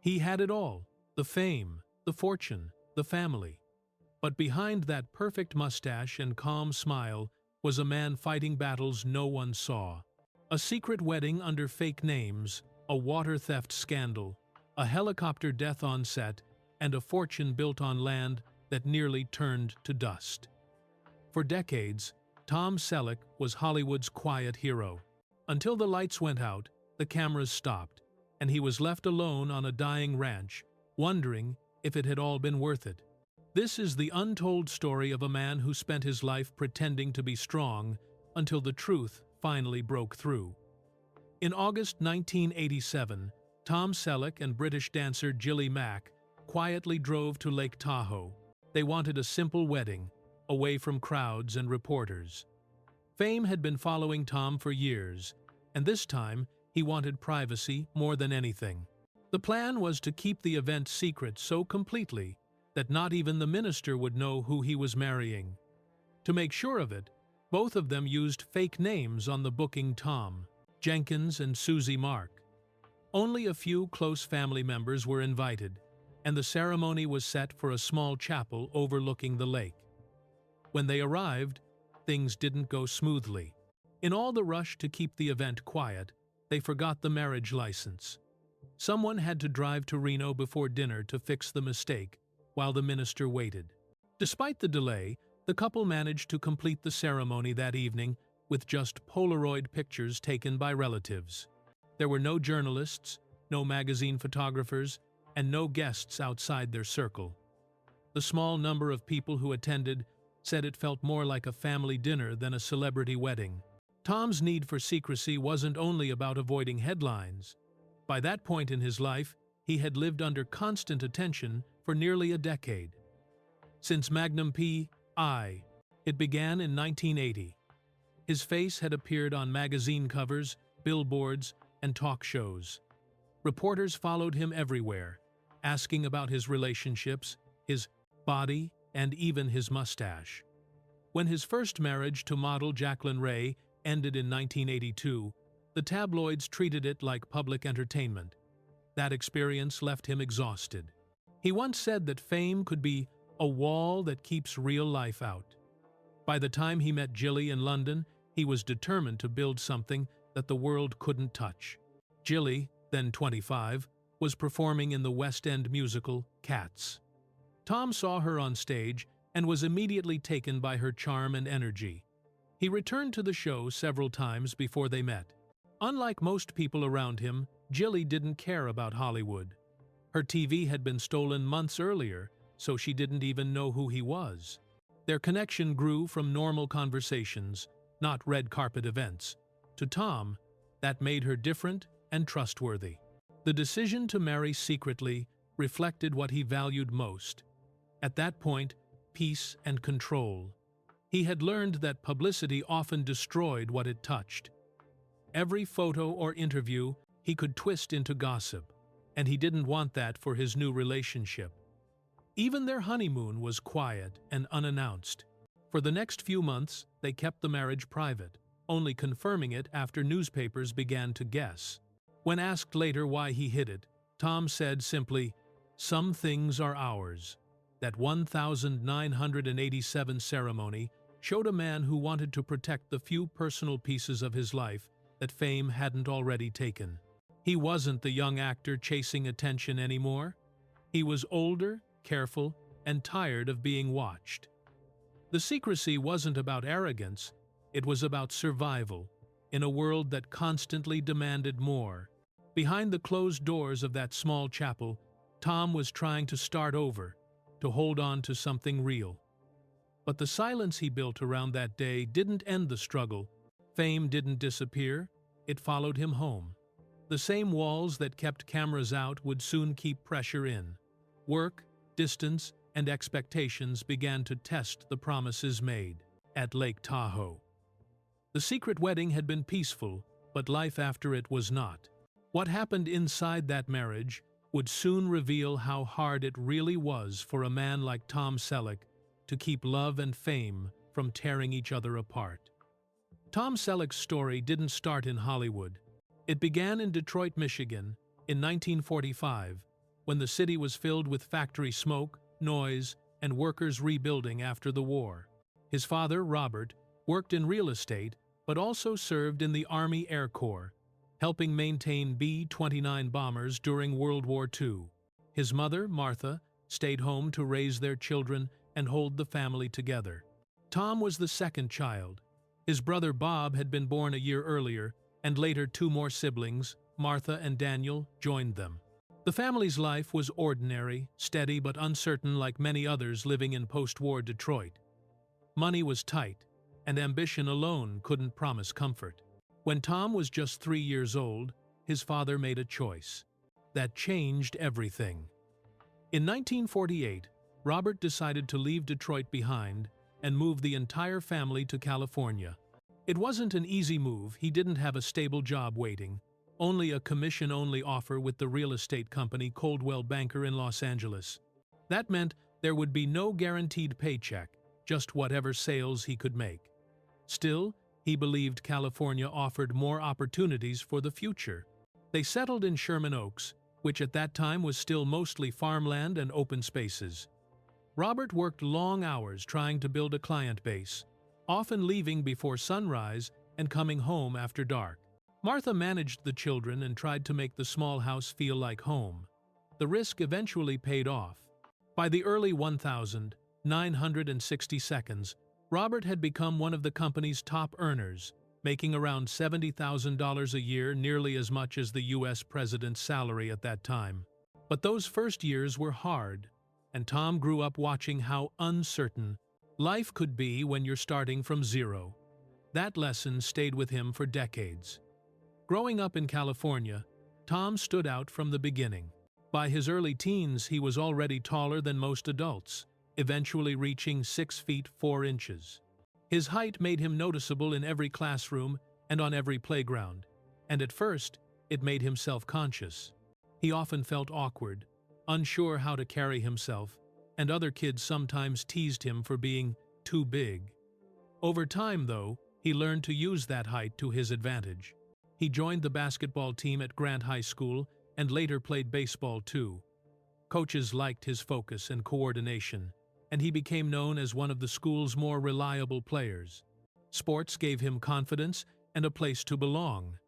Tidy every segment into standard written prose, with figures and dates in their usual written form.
He had it all: the fame, the fortune, the family. But behind that perfect mustache and calm smile was a man fighting battles no one saw. A secret wedding under fake names, a water theft scandal, a helicopter death on set, and a fortune built on land that nearly turned to dust. For decades, Tom Selleck was Hollywood's quiet hero. Until the lights went out, the cameras stopped, and he was left alone on a dying ranch, wondering if it had all been worth it. This is the untold story of a man who spent his life pretending to be strong until the truth finally broke through. In August 1987, Tom Selleck and British dancer Gilly Mack quietly drove to Lake Tahoe. They wanted a simple wedding, away from crowds and reporters. Fame had been following Tom for years, and this time he wanted privacy more than anything. The plan was to keep the event secret so completely that not even the minister would know who he was marrying. To make sure of it, both of them used fake names on the booking: Tom Jenkins and Susie Mark. Only a few close family members were invited, and the ceremony was set for a small chapel overlooking the lake. When they arrived, things didn't go smoothly. In all the rush to keep the event quiet, they forgot the marriage license. Someone had to drive to Reno before dinner to fix the mistake, while the minister waited. Despite the delay, the couple managed to complete the ceremony that evening with just Polaroid pictures taken by relatives. There were no journalists, no magazine photographers, and no guests outside their circle. The small number of people who attended said it felt more like a family dinner than a celebrity wedding. Tom's need for secrecy wasn't only about avoiding headlines. By that point in his life, he had lived under constant attention for nearly a decade. Since Magnum P.I. It began in 1980. His face had appeared on magazine covers, billboards, and talk shows. Reporters followed him everywhere, asking about his relationships, his body, and even his mustache. When his first marriage to model Jacqueline Ray ended in 1982, the tabloids treated it like public entertainment. That experience left him exhausted. He once said that fame could be a wall that keeps real life out. By the time he met Gilly in London, he was determined to build something that the world couldn't touch. Gilly, then 25, was performing in the West End musical Cats. Tom saw her on stage and was immediately taken by her charm and energy. He returned to the show several times before they met. Unlike most people around him, Gilly didn't care about Hollywood. Her TV had been stolen months earlier, so she didn't even know who he was. Their connection grew from normal conversations, not red carpet events. To Tom, that made her different and trustworthy. The decision to marry secretly reflected what he valued most. At that point, peace and control. He had learned that publicity often destroyed what it touched. Every photo or interview he could twist into gossip, and he didn't want that for his new relationship. Even their honeymoon was quiet and unannounced. For the next few months, they kept the marriage private, only confirming it after newspapers began to guess. When asked later why he hid it, Tom said simply, "Some things are ours." That 1987 ceremony showed a man who wanted to protect the few personal pieces of his life that fame hadn't already taken. He wasn't the young actor chasing attention anymore. He was older, careful, and tired of being watched. The secrecy wasn't about arrogance, it was about survival, in a world that constantly demanded more. Behind the closed doors of that small chapel, Tom was trying to start over, to hold on to something real. But the silence he built around that day didn't end the struggle. Fame didn't disappear, it followed him home. The same walls that kept cameras out would soon keep pressure in. Work, distance, and expectations began to test the promises made at Lake Tahoe. The secret wedding had been peaceful, but life after it was not. What happened inside that marriage would soon reveal how hard it really was for a man like Tom Selleck to keep love and fame from tearing each other apart. Tom Selleck's story didn't start in Hollywood. It began in Detroit, Michigan, in 1945, when the city was filled with factory smoke, noise, and workers rebuilding after the war. His father, Robert, worked in real estate but also served in the Army Air Corps, helping maintain B-29 bombers during World War II. His mother, Martha, stayed home to raise their children and hold the family together. Tom was the second child. His brother Bob had been born a year earlier, and later two more siblings, Martha and Daniel, joined them. The family's life was ordinary, steady but uncertain like many others living in post-war Detroit. Money was tight, and ambition alone couldn't promise comfort. When Tom was just 3 years old, his father made a choice that changed everything. In 1948, Robert decided to leave Detroit behind and move the entire family to California. It wasn't an easy move. He didn't have a stable job waiting, only a commission-only offer with the real estate company Coldwell Banker in Los Angeles. That meant there would be no guaranteed paycheck, just whatever sales he could make. Still, he believed California offered more opportunities for the future. They settled in Sherman Oaks, which at that time was still mostly farmland and open spaces. Robert worked long hours trying to build a client base, often leaving before sunrise and coming home after dark. Martha managed the children and tried to make the small house feel like home. The risk eventually paid off. By the early 1960s, Robert had become one of the company's top earners, making around $70,000 a year, nearly as much as the U.S. president's salary at that time. But those first years were hard, and Tom grew up watching how uncertain life could be when you're starting from zero. That lesson stayed with him for decades. Growing up in California, Tom stood out from the beginning. By his early teens, he was already taller than most adults, eventually reaching 6 feet 4 inches. His height made him noticeable in every classroom and on every playground, and at first, it made him self-conscious. He often felt awkward, unsure how to carry himself, and other kids sometimes teased him for being too big. Over time, though, he learned to use that height to his advantage. He joined the basketball team at Grant High School and later played baseball too. Coaches liked his focus and coordination, and he became known as one of the school's more reliable players. Sports gave him confidence and a place to belong.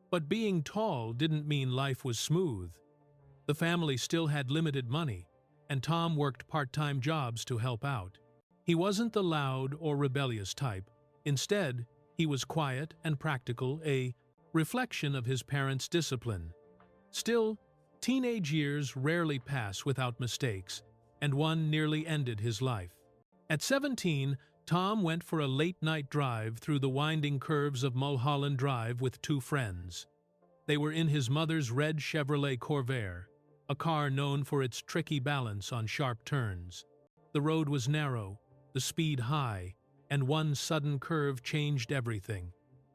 But being tall didn't mean life was smooth. The family still had limited money, and Tom worked part-time jobs to help out. He wasn't the loud or rebellious type. Instead, he was quiet and practical, a reflection of his parents' discipline. Still, teenage years rarely pass without mistakes, and one nearly ended his life. At 17, Tom went for a late-night drive through the winding curves of Mulholland Drive with 2 friends. They were in his mother's red Chevrolet Corvair, a car known for its tricky balance on sharp turns. The road was narrow, the speed high, and one sudden curve changed everything.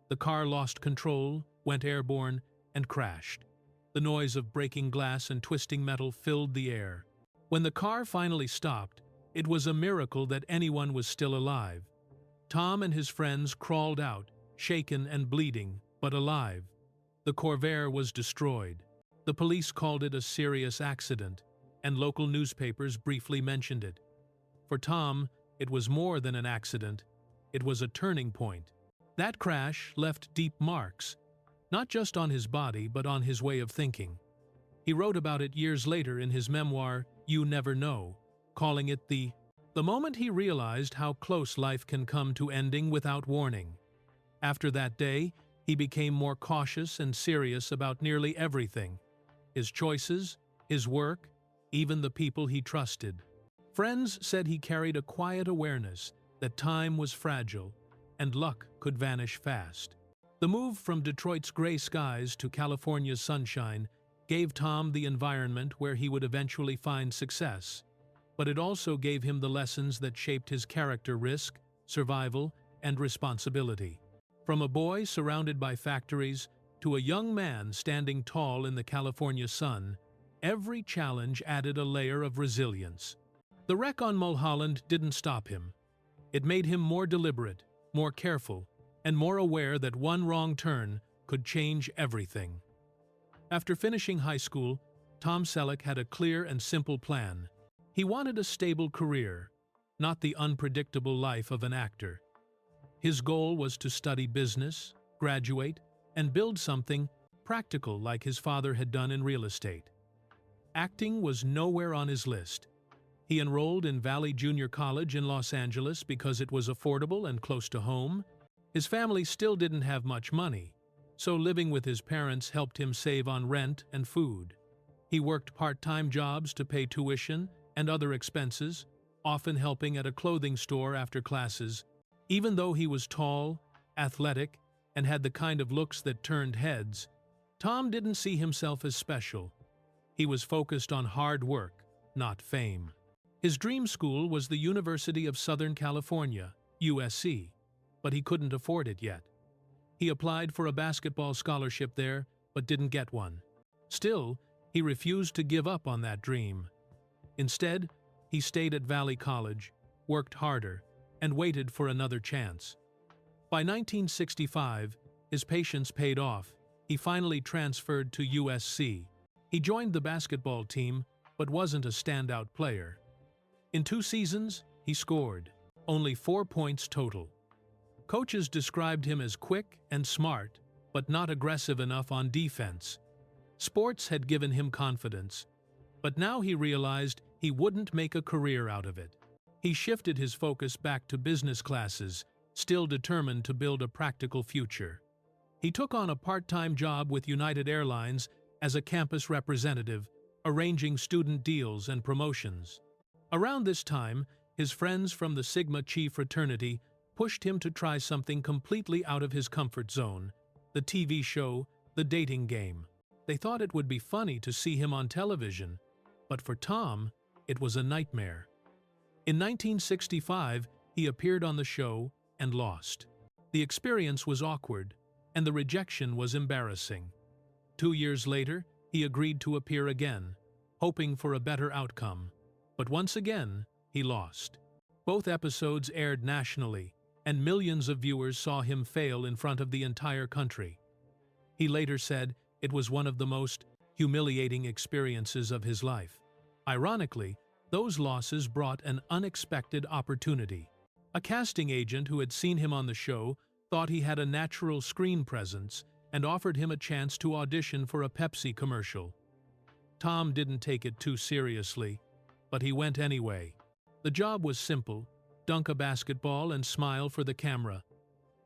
The car lost control, went airborne, and crashed. The noise of breaking glass and twisting metal filled the air. When the car finally stopped, it was a miracle that anyone was still alive. Tom and his friends crawled out, shaken and bleeding, but alive. The Corvair was destroyed. The police called it a serious accident, and local newspapers briefly mentioned it. For Tom, it was more than an accident. It was a turning point. That crash left deep marks, not just on his body, but on his way of thinking. He wrote about it years later in his memoir, You Never Know, calling it the moment he realized how close life can come to ending without warning. After that day, he became more cautious and serious about nearly everything: his choices, his work, even the people he trusted. Friends said he carried a quiet awareness that time was fragile and luck could vanish fast. The move from Detroit's gray skies to California's sunshine gave Tom the environment where he would eventually find success, but it also gave him the lessons that shaped his character: risk, survival, and responsibility. From a boy surrounded by factories to a young man standing tall in the California sun, every challenge added a layer of resilience. The wreck on Mulholland didn't stop him. It made him more deliberate, more careful, and more aware that one wrong turn could change everything. After finishing high school, Tom Selleck had a clear and simple plan. He wanted a stable career, not the unpredictable life of an actor. His goal was to study business, graduate, and build something practical like his father had done in real estate. Acting was nowhere on his list. He enrolled in Valley Junior College in Los Angeles because it was affordable and close to home. His family still didn't have much money, so living with his parents helped him save on rent and food. He worked part-time jobs to pay tuition and other expenses, often helping at a clothing store after classes. Even though he was tall, athletic, and had the kind of looks that turned heads, Tom didn't see himself as special. He was focused on hard work, not fame. His dream school was the University of Southern California, USC, but he couldn't afford it yet. He applied for a basketball scholarship there, but didn't get one. Still, he refused to give up on that dream. Instead, he stayed at Valley College, worked harder, and waited for another chance. By 1965, his patience paid off. He finally transferred to USC. He joined the basketball team, but wasn't a standout player. In 2 seasons, he scored only 4 points total. Coaches described him as quick and smart, but not aggressive enough on defense. Sports had given him confidence, but now he realized he wouldn't make a career out of it. He shifted his focus back to business classes, still determined to build a practical future. He took on a part-time job with United Airlines as a campus representative, arranging student deals and promotions. Around this time, his friends from the Sigma Chi fraternity pushed him to try something completely out of his comfort zone, the TV show, The Dating Game. They thought it would be funny to see him on television, but for Tom, it was a nightmare. In 1965, he appeared on the show and lost. The experience was awkward, and the rejection was embarrassing. 2 years later, he agreed to appear again, hoping for a better outcome. But once again, he lost. Both episodes aired nationally, and millions of viewers saw him fail in front of the entire country. He later said it was one of the most humiliating experiences of his life. Ironically, those losses brought an unexpected opportunity. A casting agent who had seen him on the show thought he had a natural screen presence and offered him a chance to audition for a Pepsi commercial. Tom didn't take it too seriously, but he went anyway. The job was simple: dunk a basketball and smile for the camera.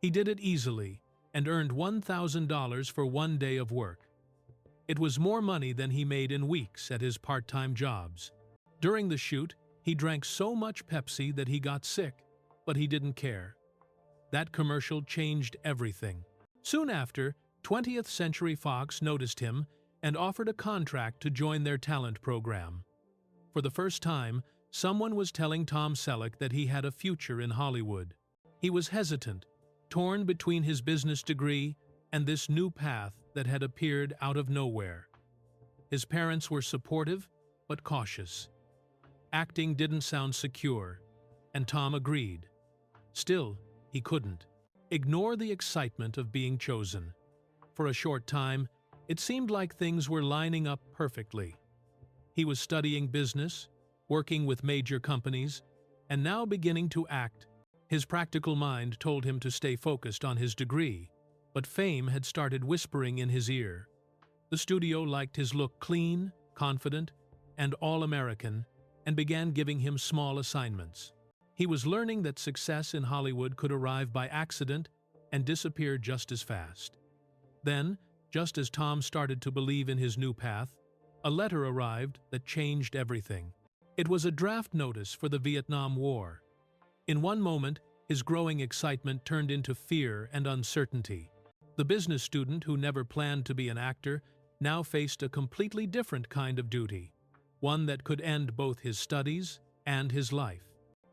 He did it easily and earned $1,000 for 1 day of work. It was more money than he made in weeks at his part-time jobs. During the shoot, he drank so much Pepsi that he got sick, but he didn't care. That commercial changed everything. Soon after, 20th Century Fox noticed him and offered a contract to join their talent program. For the first time, someone was telling Tom Selleck that he had a future in Hollywood. He was hesitant, torn between his business degree and this new path that had appeared out of nowhere. His parents were supportive, but cautious. Acting didn't sound secure, and Tom agreed. Still, he couldn't ignore the excitement of being chosen. For a short time, it seemed like things were lining up perfectly. He was studying business, working with major companies, and now beginning to act. His practical mind told him to stay focused on his degree, but fame had started whispering in his ear. The studio liked his look clean, confident, and all-American, and began giving him small assignments. He was learning that success in Hollywood could arrive by accident and disappear just as fast. Then, just as Tom started to believe in his new path, a letter arrived that changed everything. It was a draft notice for the Vietnam War. In one moment, his growing excitement turned into fear and uncertainty. The business student who never planned to be an actor now faced a completely different kind of duty, one that could end both his studies and his life.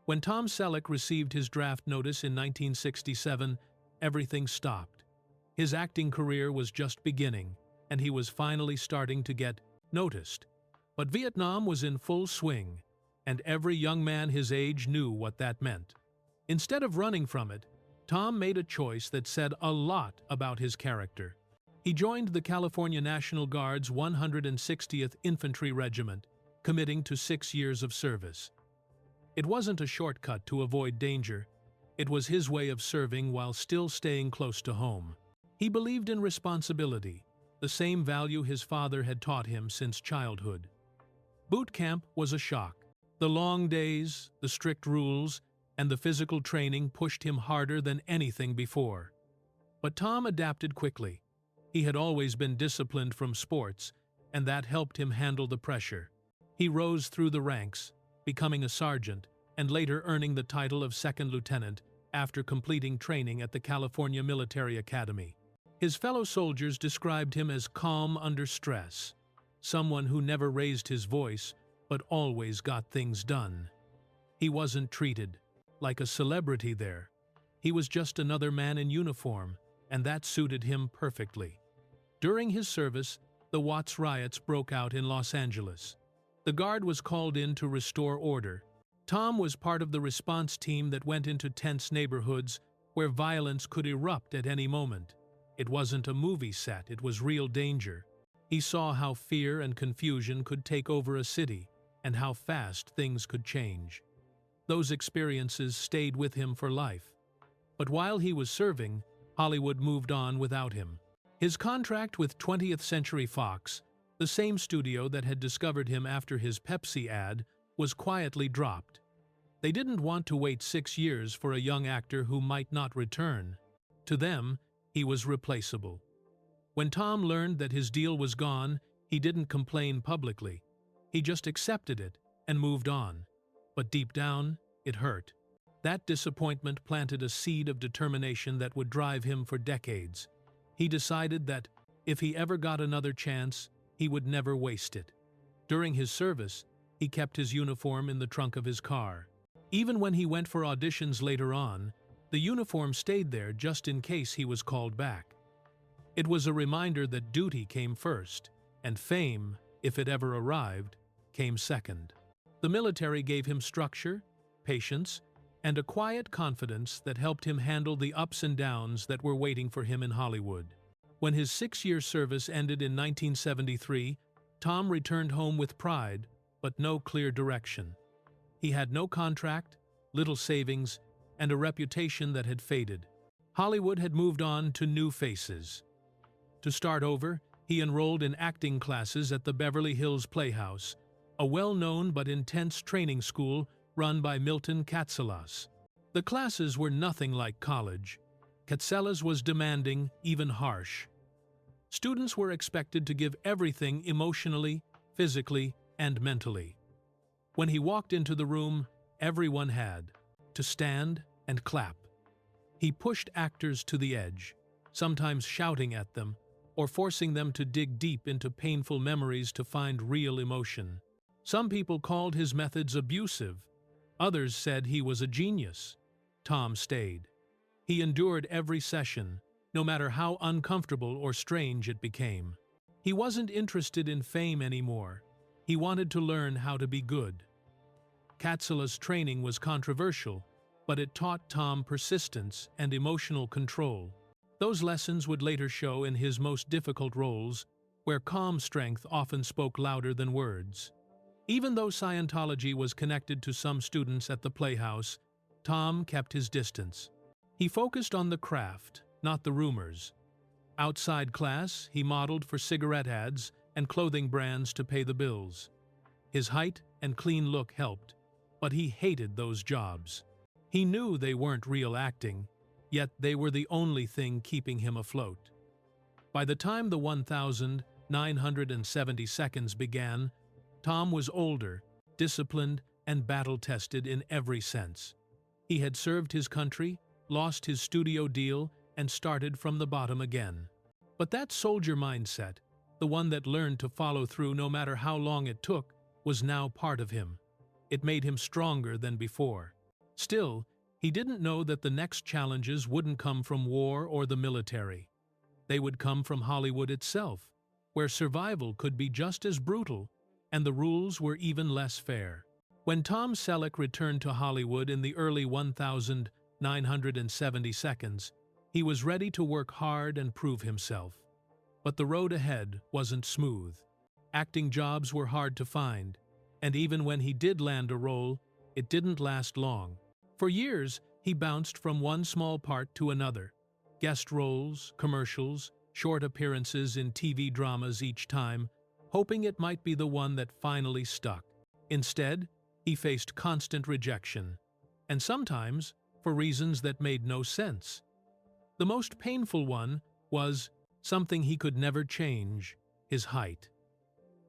When Tom Selleck received his draft notice in 1967, everything stopped. His acting career was just beginning, and he was finally starting to get noticed. But Vietnam was in full swing, and every young man his age knew what that meant. Instead of running from it, Tom made a choice that said a lot about his character. He joined the California National Guard's 160th Infantry Regiment, committing to 6 years of service. It wasn't a shortcut to avoid danger. It was his way of serving while still staying close to home. He believed in responsibility, the same value his father had taught him since childhood. Boot camp was a shock. The long days, the strict rules, and the physical training pushed him harder than anything before. But Tom adapted quickly. He had always been disciplined from sports, and that helped him handle the pressure. He rose through the ranks, becoming a sergeant, and later earning the title of second lieutenant after completing training at the California Military Academy. His fellow soldiers described him as calm under stress, someone who never raised his voice but always got things done. He wasn't treated like a celebrity there. He was just another man in uniform, and that suited him perfectly. During his service, the Watts riots broke out in Los Angeles. The Guard was called in to restore order. Tom was part of the response team that went into tense neighborhoods where violence could erupt at any moment. It wasn't a movie set, it was real danger. He saw how fear and confusion could take over a city, and how fast things could change. Those experiences stayed with him for life. But while he was serving, Hollywood moved on without him. His contract with 20th Century Fox, the same studio that had discovered him after his Pepsi ad, was quietly dropped. They didn't want to wait 6 years for a young actor who might not return. To them, he was replaceable. When Tom learned that his deal was gone, he didn't complain publicly. He just accepted it and moved on. But deep down, it hurt. That disappointment planted a seed of determination that would drive him for decades. He decided that, if he ever got another chance, he would never waste it. During his service, he kept his uniform in the trunk of his car. Even when he went for auditions later on, the uniform stayed there just in case he was called back. It was a reminder that duty came first, and fame, if it ever arrived, came second. The military gave him structure, patience, and a quiet confidence that helped him handle the ups and downs that were waiting for him in Hollywood. When his 6-year service ended in 1973, Tom returned home with pride, but no clear direction. He had no contract, little savings, and a reputation that had faded. Hollywood had moved on to new faces. To start over, he enrolled in acting classes at the Beverly Hills Playhouse, a well-known but intense training school run by Milton Katselas. The classes were nothing like college. Katselas was demanding, even harsh. Students were expected to give everything emotionally, physically, and mentally. When he walked into the room, everyone had to stand and clap. He pushed actors to the edge, sometimes shouting at them or forcing them to dig deep into painful memories to find real emotion. Some people called his methods abusive. Others said he was a genius. Tom stayed. He endured every session, no matter how uncomfortable or strange it became. He wasn't interested in fame anymore. He wanted to learn how to be good. Katselas' training was controversial, but it taught Tom persistence and emotional control. Those lessons would later show in his most difficult roles, where calm strength often spoke louder than words. Even though Scientology was connected to some students at the Playhouse, Tom kept his distance. He focused on the craft, not the rumors. Outside class, he modeled for cigarette ads and clothing brands to pay the bills. His height and clean look helped, but he hated those jobs. He knew they weren't real acting, yet they were the only thing keeping him afloat. By the time the 1,970 seconds began, Tom was older, disciplined, and battle-tested in every sense. He had served his country, lost his studio deal, and started from the bottom again. But that soldier mindset, the one that learned to follow through no matter how long it took, was now part of him. It made him stronger than before. Still, he didn't know that the next challenges wouldn't come from war or the military. They would come from Hollywood itself, where survival could be just as brutal, and the rules were even less fair. When Tom Selleck returned to Hollywood in the early 1,970 seconds, he was ready to work hard and prove himself. But the road ahead wasn't smooth. Acting jobs were hard to find, and even when he did land a role, it didn't last long. For years, he bounced from one small part to another. Guest roles, commercials, short appearances in TV dramas each time, hoping it might be the one that finally stuck. Instead, he faced constant rejection, and sometimes for reasons that made no sense. The most painful one was something he could never change: his height.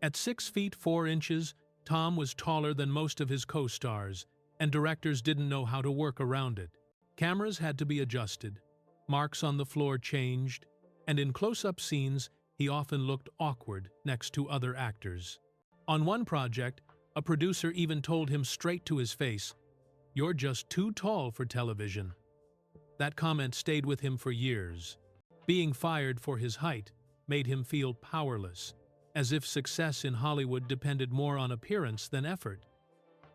At 6 feet 4 inches, Tom was taller than most of his co-stars, and directors didn't know how to work around it. Cameras had to be adjusted, marks on the floor changed, and in close-up scenes, he often looked awkward next to other actors. On one project, a producer even told him straight to his face, "You're just too tall for television." That comment stayed with him for years. Being fired for his height made him feel powerless, as if success in Hollywood depended more on appearance than effort.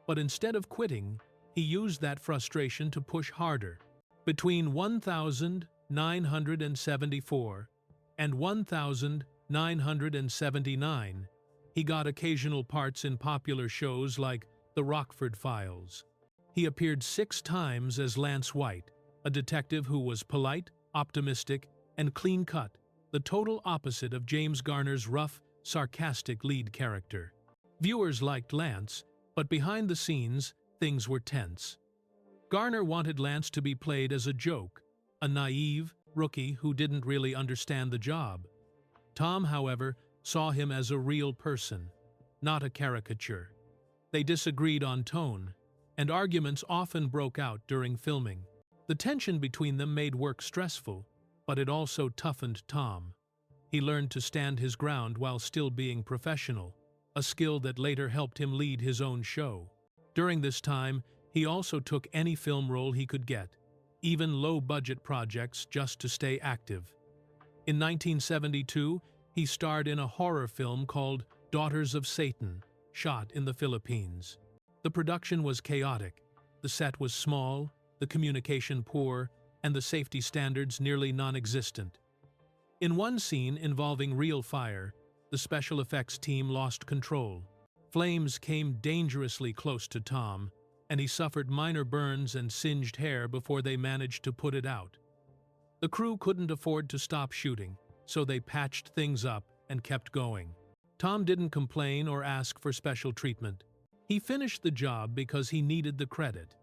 But instead of quitting, he used that frustration to push harder. Between 1974 and 1979, he got occasional parts in popular shows like The Rockford Files. He appeared 6 times as Lance White, a detective who was polite, optimistic, and clean-cut, the total opposite of James Garner's rough, sarcastic lead character. Viewers liked Lance, but behind the scenes, things were tense. Garner wanted Lance to be played as a joke, a naive rookie who didn't really understand the job. Tom, however, saw him as a real person, not a caricature. They disagreed on tone, and arguments often broke out during filming. The tension between them made work stressful, but it also toughened Tom. He learned to stand his ground while still being professional, a skill that later helped him lead his own show. During this time, he also took any film role he could get, even low-budget projects, just to stay active. In 1972, he starred in a horror film called Daughters of Satan, shot in the Philippines. The production was chaotic. The set was small, the communication poor, and the safety standards nearly non-existent. In one scene involving real fire, the special effects team lost control. Flames came dangerously close to Tom, and he suffered minor burns and singed hair before they managed to put it out. The crew couldn't afford to stop shooting, so they patched things up and kept going. Tom didn't complain or ask for special treatment. He finished the job because he needed the credit.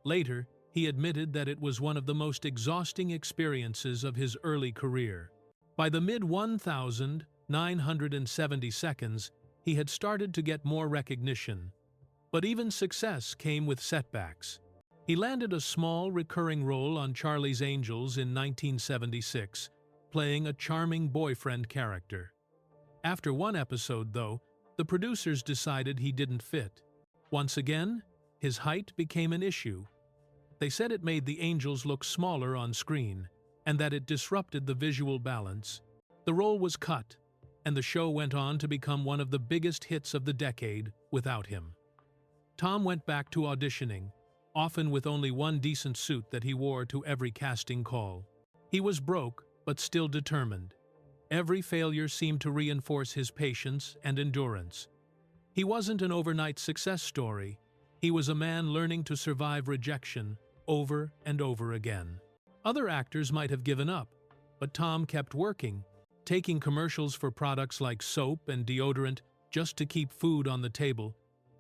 Later, he admitted that it was one of the most exhausting experiences of his early career. By the mid-1970s, he had started to get more recognition. But even success came with setbacks. He landed a small, recurring role on Charlie's Angels in 1976, playing a charming boyfriend character. After one episode, though, the producers decided he didn't fit. Once again, his height became an issue. They said it made the Angels look smaller on screen, and that it disrupted the visual balance. The role was cut, and the show went on to become one of the biggest hits of the decade without him. Tom went back to auditioning, often with only one decent suit that he wore to every casting call. He was broke, but still determined. Every failure seemed to reinforce his patience and endurance. He wasn't an overnight success story. He was a man learning to survive rejection over and over again. Other actors might have given up, but Tom kept working, taking commercials for products like soap and deodorant just to keep food on the table.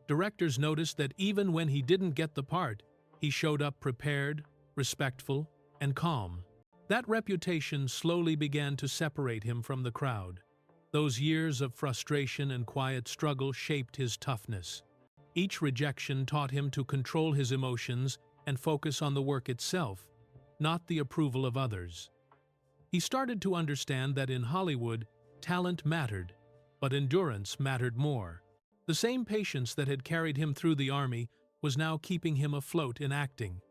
Directors noticed that even when he didn't get the part, he showed up prepared, respectful, and calm. That reputation slowly began to separate him from the crowd. Those years of frustration and quiet struggle shaped his toughness. Each rejection taught him to control his emotions and focus on the work itself, not the approval of others. He started to understand that in Hollywood, talent mattered, but endurance mattered more. The same patience that had carried him through the army was now keeping him afloat in acting.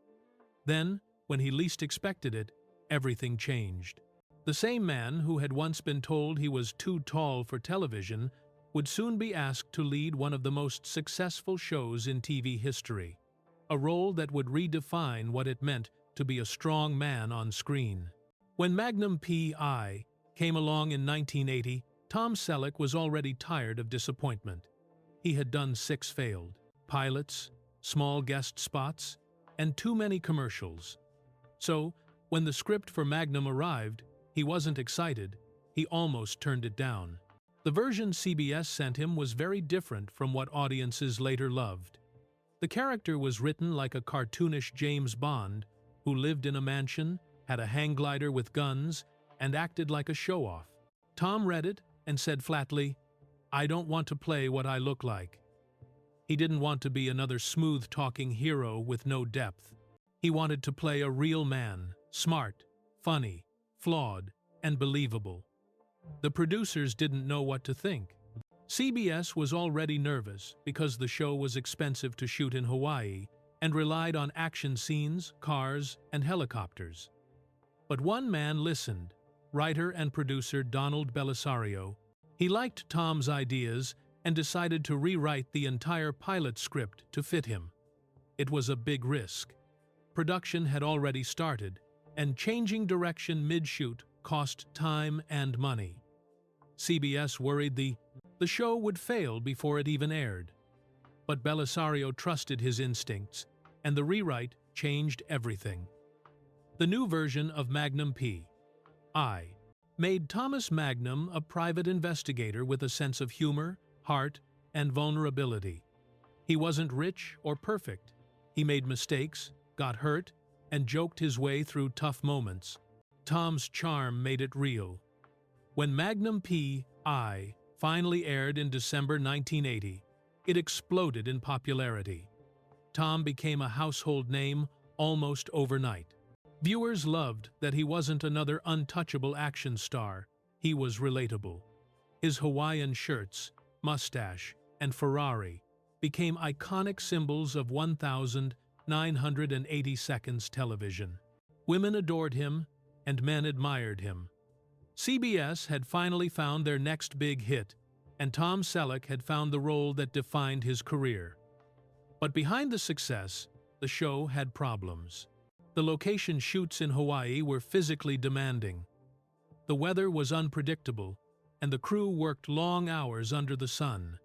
Then, when he least expected it, everything changed. The same man who had once been told he was too tall for television would soon be asked to lead one of the most successful shows in TV history, a role that would redefine what it meant to be a strong man on screen. When Magnum P.I. came along in 1980, Tom Selleck was already tired of disappointment. He had done 6 failed pilots, small guest spots, and too many commercials. So, when the script for Magnum arrived, he wasn't excited, he almost turned it down. The version CBS sent him was very different from what audiences later loved. The character was written like a cartoonish James Bond who lived in a mansion, had a hang glider with guns, and acted like a show-off. Tom read it and said flatly, "I don't want to play what I look like." He didn't want to be another smooth-talking hero with no depth. He wanted to play a real man, smart, funny, flawed, and believable. The producers didn't know what to think. CBS was already nervous because the show was expensive to shoot in Hawaii and relied on action scenes, cars, and helicopters. But one man listened, writer and producer Donald Bellisario. He liked Tom's ideas and decided to rewrite the entire pilot script to fit him. It was a big risk. Production had already started, and changing direction mid-shoot cost time and money. CBS worried the show would fail before it even aired. But Bellisario trusted his instincts, and the rewrite changed everything. The new version of Magnum P.I. made Thomas Magnum a private investigator with a sense of humor, heart, and vulnerability. He wasn't rich or perfect. He made mistakes, got hurt, and joked his way through tough moments. Tom's charm made it real. When Magnum P.I. finally aired in December 1980, it exploded in popularity. Tom became a household name almost overnight. Viewers loved that he wasn't another untouchable action star. He was relatable. His Hawaiian shirts, mustache, and Ferrari became iconic symbols of 1,980 seconds television. Women adored him, and men admired him. CBS had finally found their next big hit, and Tom Selleck had found the role that defined his career. But behind the success, the show had problems. The location shoots in Hawaii were physically demanding. The weather was unpredictable, and the crew worked long hours under the sun.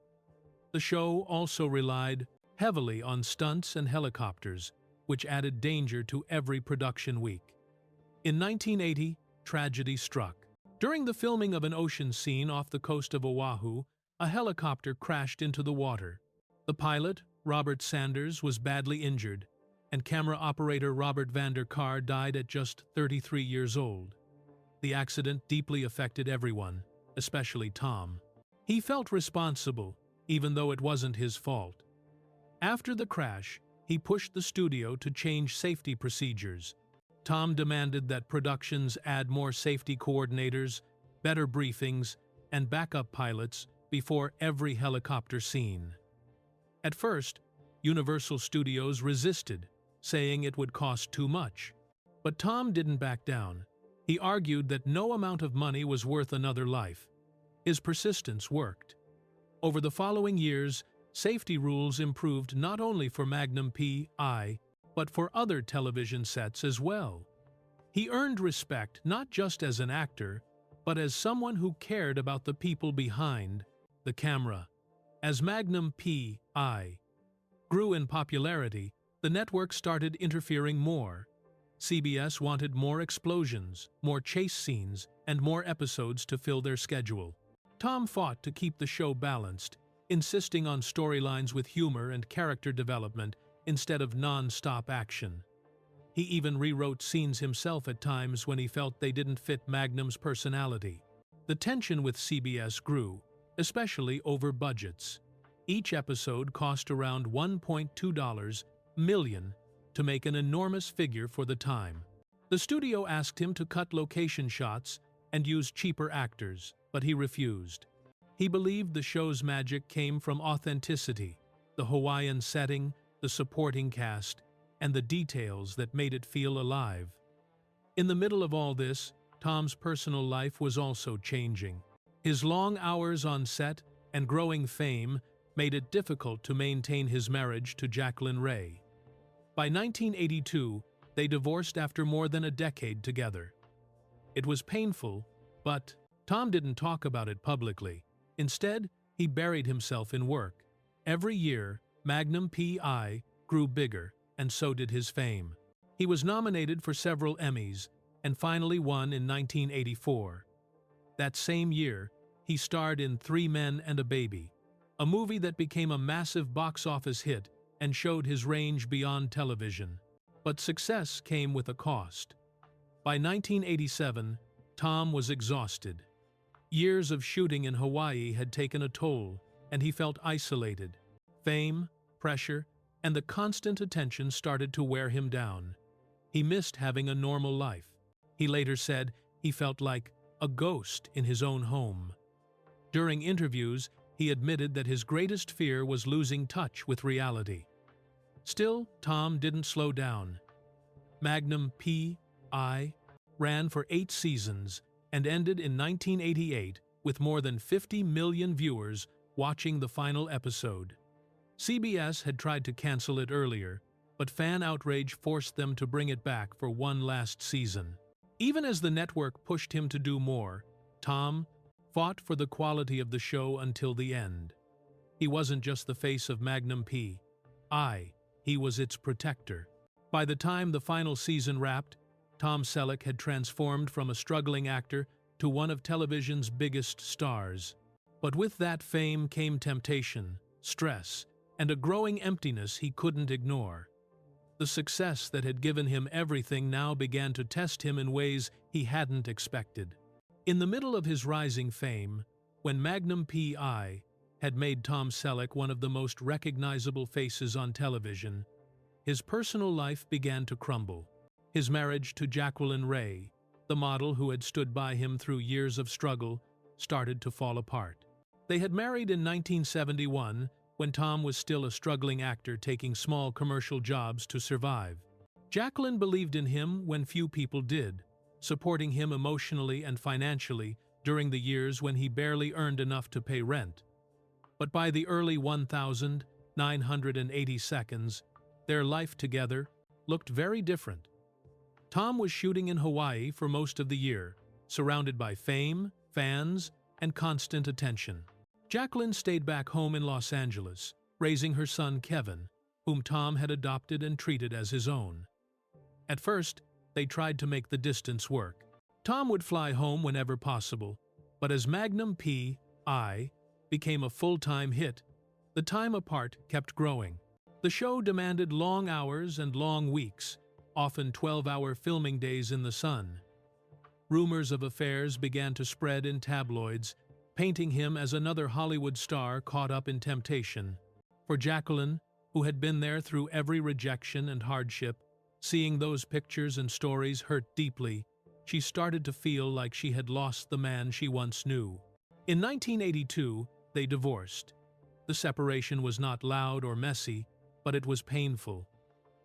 The show also relied heavily on stunts and helicopters, which added danger to every production week. In 1980, tragedy struck. During the filming of an ocean scene off the coast of Oahu, a helicopter crashed into the water. The pilot, Robert Sanders, was badly injured, and camera operator Robert Vander Kar died at just 33 years old. The accident deeply affected everyone, especially Tom. He felt responsible, even though it wasn't his fault. After the crash, he pushed the studio to change safety procedures. Tom demanded that productions add more safety coordinators, better briefings, and backup pilots before every helicopter scene. At first, Universal Studios resisted, saying it would cost too much. But Tom didn't back down. He argued that no amount of money was worth another life. His persistence worked. Over the following years, safety rules improved not only for Magnum P.I., but for other television sets as well. He earned respect not just as an actor, but as someone who cared about the people behind the camera. As Magnum P.I. grew in popularity, the network started interfering more. CBS wanted more explosions, more chase scenes, and more episodes to fill their schedule. Tom fought to keep the show balanced, insisting on storylines with humor and character development instead of non-stop action. He even rewrote scenes himself at times when he felt they didn't fit Magnum's personality. The tension with CBS grew, especially over budgets. Each episode cost around $1.2 million to make an enormous figure for the time. The studio asked him to cut location shots and use cheaper actors, but he refused. He believed the show's magic came from authenticity, the Hawaiian setting, the supporting cast, and the details that made it feel alive. In the middle of all this, Tom's personal life was also changing. His long hours on set and growing fame made it difficult to maintain his marriage to Jacqueline Ray. By 1982, they divorced after more than a decade together. It was painful, But Tom didn't talk about it publicly. Instead, he buried himself in work. Every year, Magnum P.I. grew bigger, and so did his fame. He was nominated for several Emmys, and finally won in 1984. That same year, he starred in Three Men and a Baby, a movie that became a massive box office hit and showed his range beyond television. But success came with a cost. By 1987, Tom was exhausted. Years of shooting in Hawaii had taken a toll, and he felt isolated. Fame, pressure, and the constant attention started to wear him down. He missed having a normal life. He later said he felt like a ghost in his own home. During interviews, he admitted that his greatest fear was losing touch with reality. Still, Tom didn't slow down. Magnum P.I. ran for 8 seasons and ended in 1988 with more than 50 million viewers watching the final episode. CBS had tried to cancel it earlier, but fan outrage forced them to bring it back for one last season. Even as the network pushed him to do more, Tom fought for the quality of the show until the end. He wasn't just the face of Magnum P.I., he was its protector. By the time the final season wrapped, Tom Selleck had transformed from a struggling actor to one of television's biggest stars. But with that fame came temptation, stress, and a growing emptiness he couldn't ignore. The success that had given him everything now began to test him in ways he hadn't expected. In the middle of his rising fame, when Magnum P.I. had made Tom Selleck one of the most recognizable faces on television, his personal life began to crumble. His marriage to Jacqueline Ray, the model who had stood by him through years of struggle, started to fall apart. They had married in 1971 when Tom was still a struggling actor taking small commercial jobs to survive. Jacqueline believed in him when few people did, supporting him emotionally and financially during the years when he barely earned enough to pay rent. But by the early 1982, their life together looked very different. Tom was shooting in Hawaii for most of the year, surrounded by fame, fans, and constant attention. Jacqueline stayed back home in Los Angeles, raising her son Kevin, whom Tom had adopted and treated as his own. At first, they tried to make the distance work. Tom would fly home whenever possible, but as Magnum P.I. became a full-time hit, the time apart kept growing. The show demanded long hours and long weeks, often 12-hour filming days in the sun. Rumors of affairs began to spread in tabloids, painting him as another Hollywood star caught up in temptation. For Jacqueline, who had been there through every rejection and hardship, seeing those pictures and stories hurt deeply, she started to feel like she had lost the man she once knew. In 1982, they divorced. The separation was not loud or messy, but it was painful.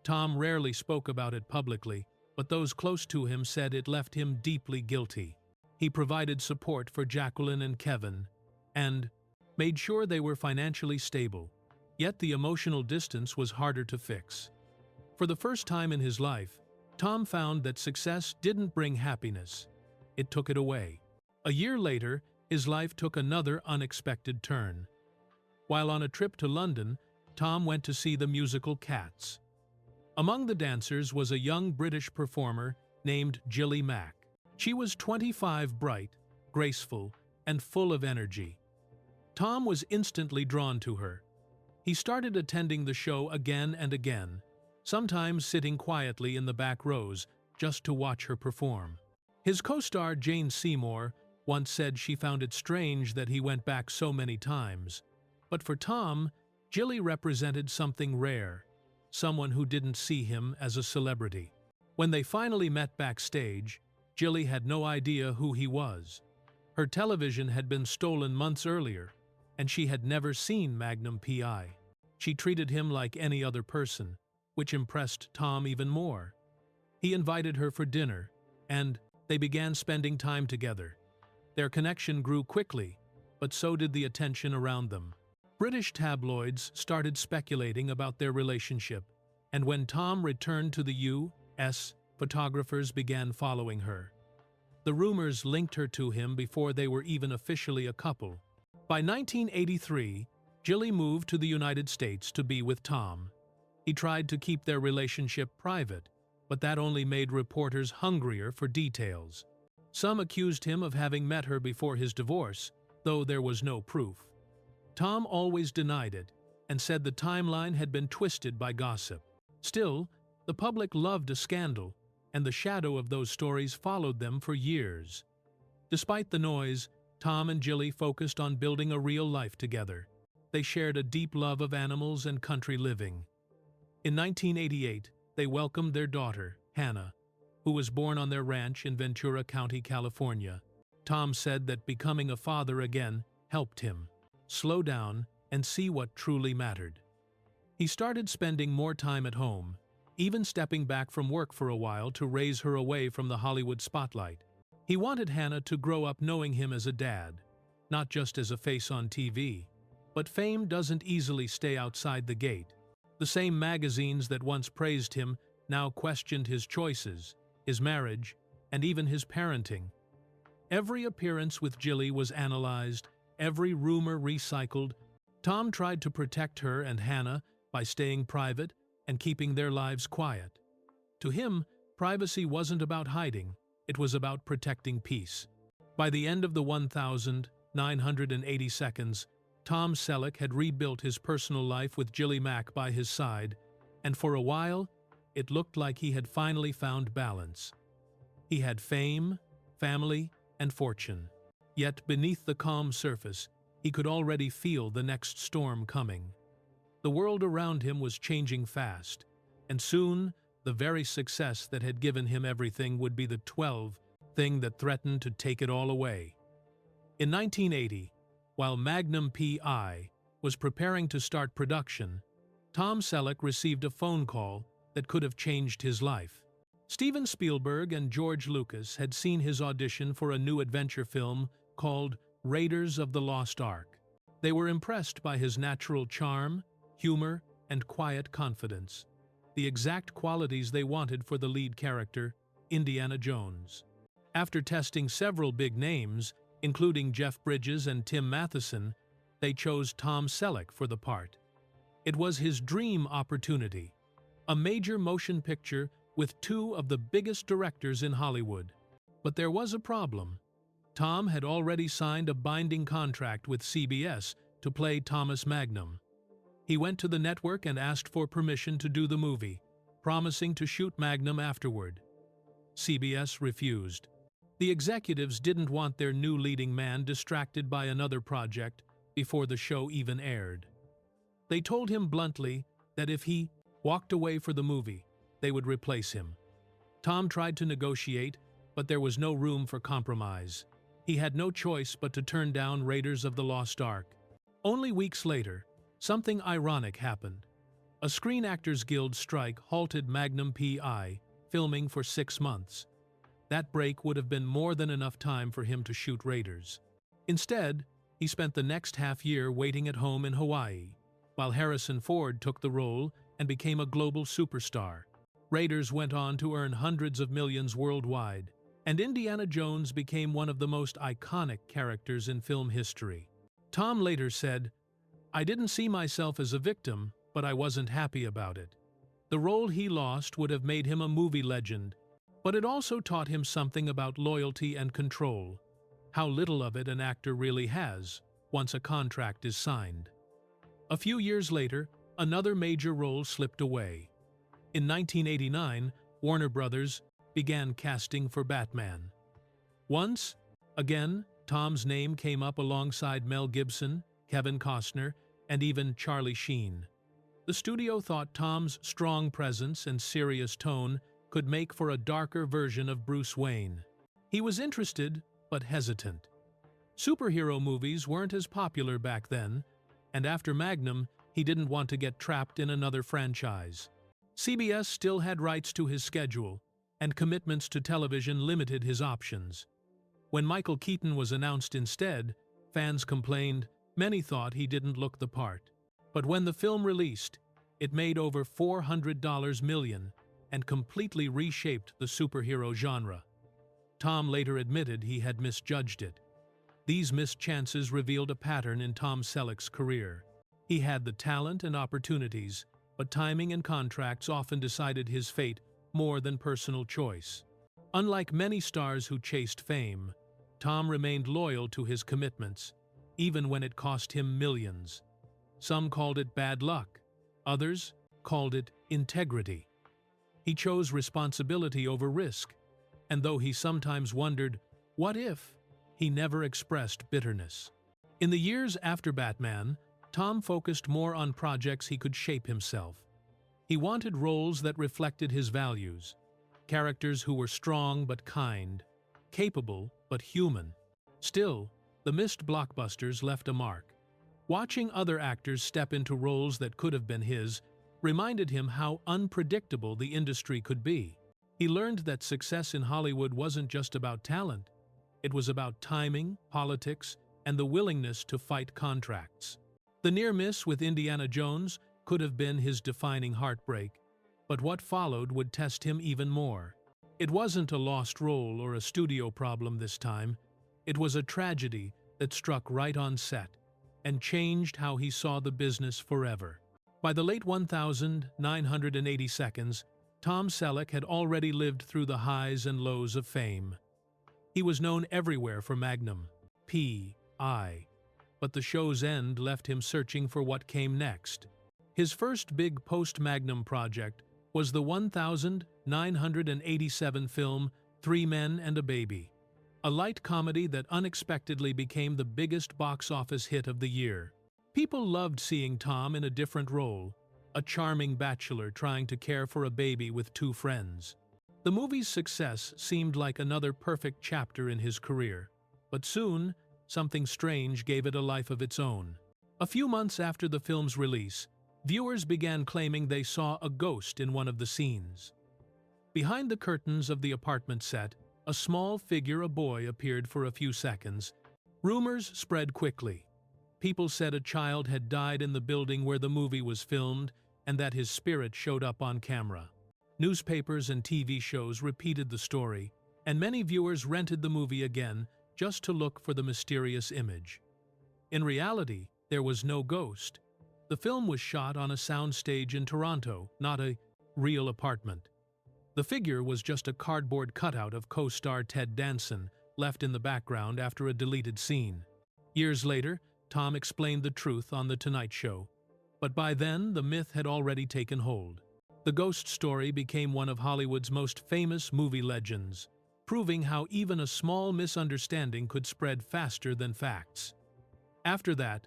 Tom rarely spoke about it publicly, but those close to him said it left him deeply guilty. He provided support for Jacqueline and Kevin, and made sure they were financially stable. Yet the emotional distance was harder to fix. For the first time in his life, Tom found that success didn't bring happiness. It took it away. A year later, his life took another unexpected turn. While on a trip to London, Tom went to see the musical Cats. Among the dancers was a young British performer named Gilly Mack. She was 25, bright, graceful, and full of energy. Tom was instantly drawn to her. He started attending the show again and again, sometimes sitting quietly in the back rows just to watch her perform. His co-star Jane Seymour once said she found it strange that he went back so many times. But for Tom, Gilly represented something rare, someone who didn't see him as a celebrity. When they finally met backstage, Gilly had no idea who he was. Her television had been stolen months earlier, and she had never seen Magnum P.I. She treated him like any other person, which impressed Tom even more. He invited her for dinner, and they began spending time together. Their connection grew quickly, but so did the attention around them. British tabloids started speculating about their relationship, and when Tom returned to the U.S., photographers began following her. The rumors linked her to him before they were even officially a couple. By 1983, Jilly moved to the United States to be with Tom. He tried to keep their relationship private, but that only made reporters hungrier for details. Some accused him of having met her before his divorce, though there was no proof. Tom always denied it and said the timeline had been twisted by gossip. Still, the public loved a scandal, and the shadow of those stories followed them for years. Despite the noise, Tom and Jilly focused on building a real life together. They shared a deep love of animals and country living. In 1988, they welcomed their daughter, Hannah, who was born on their ranch in Ventura County, California. Tom said that becoming a father again helped him slow down and see what truly mattered. He started spending more time at home, even stepping back from work for a while to raise her away from the Hollywood spotlight. He wanted Hannah to grow up knowing him as a dad, not just as a face on TV. But fame doesn't easily stay outside the gate. The same magazines that once praised him now questioned his choices, his marriage, and even his parenting. Every appearance with Jilly was analyzed, every rumor recycled. Tom tried to protect her and Hannah by staying private and keeping their lives quiet. To him, privacy wasn't about hiding, it was about protecting peace. By the end of the 1,980 seconds, Tom Selleck had rebuilt his personal life with Jilly Mack by his side, and for a while, it looked like he had finally found balance. He had fame, family, and fortune. Yet beneath the calm surface, he could already feel the next storm coming. The world around him was changing fast, and soon, the very success that had given him everything would be the 12th thing that threatened to take it all away. In 1980, while Magnum P.I. was preparing to start production, Tom Selleck received a phone call that could have changed his life. Steven Spielberg and George Lucas had seen his audition for a new adventure film called Raiders of the Lost Ark. They were impressed by his natural charm, humor, and quiet confidence, the exact qualities they wanted for the lead character, Indiana Jones. After testing several big names, including Jeff Bridges and Tim Matheson, they chose Tom Selleck for the part. It was his dream opportunity, a major motion picture with two of the biggest directors in Hollywood. But there was a problem. Tom had already signed a binding contract with CBS to play Thomas Magnum. He went to the network and asked for permission to do the movie, promising to shoot Magnum afterward. CBS refused. The executives didn't want their new leading man distracted by another project before the show even aired. They told him bluntly that if he walked away for the movie, they would replace him. Tom tried to negotiate, but there was no room for compromise. He had no choice but to turn down Raiders of the Lost Ark. Only weeks later, something ironic happened. A Screen Actors Guild strike halted Magnum P.I. filming for 6 months. That break would have been more than enough time for him to shoot Raiders. Instead, he spent the next half-year waiting at home in Hawaii, while Harrison Ford took the role and became a global superstar. Raiders went on to earn hundreds of millions worldwide, and Indiana Jones became one of the most iconic characters in film history. Tom later said, "I didn't see myself as a victim, but I wasn't happy about it. The role he lost would have made him a movie legend, but it also taught him something about loyalty and control, how little of it an actor really has once a contract is signed." A few years later, another major role slipped away. In 1989, Warner Brothers began casting for Batman. Once again, Tom's name came up alongside Mel Gibson, Kevin Costner, and even Charlie Sheen. The studio thought Tom's strong presence and serious tone could make for a darker version of Bruce Wayne. He was interested, but hesitant. Superhero movies weren't as popular back then, and after Magnum, he didn't want to get trapped in another franchise. CBS still had rights to his schedule, and commitments to television limited his options. When Michael Keaton was announced instead, fans complained. Many thought he didn't look the part. But when the film released, it made over $400 million and completely reshaped the superhero genre. Tom later admitted he had misjudged it. These missed chances revealed a pattern in Tom Selleck's career. He had the talent and opportunities, but timing and contracts often decided his fate more than personal choice. Unlike many stars who chased fame, Tom remained loyal to his commitments, even when it cost him millions. Some called it bad luck, others called it integrity. He chose responsibility over risk, and though he sometimes wondered, what if, he never expressed bitterness. In the years after Batman, Tom focused more on projects he could shape himself. He wanted roles that reflected his values, characters who were strong but kind, capable but human. Still, the missed blockbusters left a mark. Watching other actors step into roles that could have been his reminded him how unpredictable the industry could be. He learned that success in Hollywood wasn't just about talent. It was about timing, politics, and the willingness to fight contracts. The near miss with Indiana Jones could have been his defining heartbreak, but what followed would test him even more. It wasn't a lost role or a studio problem this time. It was a tragedy that struck right on set and changed how he saw the business forever. By the late 1982, Tom Selleck had already lived through the highs and lows of fame. He was known everywhere for Magnum P.I, but the show's end left him searching for what came next. His first big post-Magnum project was the 1987 film 3 Men and a Baby, a light comedy that unexpectedly became the biggest box office hit of the year. People loved seeing Tom in a different role, a charming bachelor trying to care for a baby with 2 friends. The movie's success seemed like another perfect chapter in his career, but soon, something strange gave it a life of its own. A few months after the film's release, viewers began claiming they saw a ghost in one of the scenes. Behind the curtains of the apartment set, a small figure, a boy, appeared for a few seconds. Rumors spread quickly. People said a child had died in the building where the movie was filmed and that his spirit showed up on camera. Newspapers and TV shows repeated the story, and many viewers rented the movie again just to look for the mysterious image. In reality, there was no ghost. The film was shot on a soundstage in Toronto, not a real apartment. The figure was just a cardboard cutout of co-star Ted Danson, left in the background after a deleted scene. Years later, Tom explained the truth on The Tonight Show, but by then the myth had already taken hold. The ghost story became one of Hollywood's most famous movie legends, proving how even a small misunderstanding could spread faster than facts. After that,